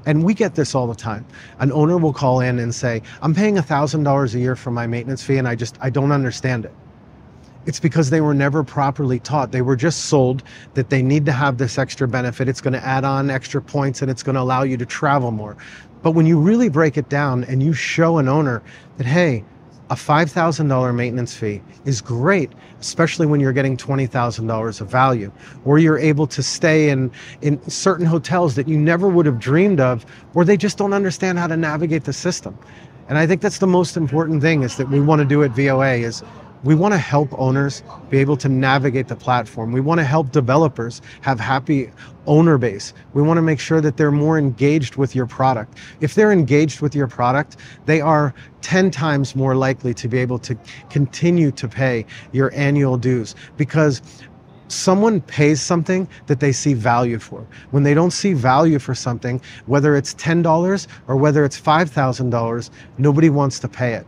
And we get this all the time. An owner will call in and say, I'm paying $1,000 a year for my maintenance fee and I don't understand it. It's because they were never properly taught. They were just sold that they need to have this extra benefit. It's going to add on extra points and it's going to allow you to travel more. But when you really break it down and you show an owner that, hey, a $5,000 maintenance fee is great, especially when you're getting $20,000 of value, or you're able to stay in certain hotels that you never would have dreamed of, or they just don't understand how to navigate the system. And I think that's the most important thing is that we want to do at VOA is we want to help owners be able to navigate the platform. We want to help developers have happy owner base. We want to make sure that they're more engaged with your product. If they're engaged with your product, they are 10 times more likely to be able to continue to pay your annual dues because someone pays something that they see value for. When they don't see value for something, whether it's $10 or whether it's $5,000, nobody wants to pay it.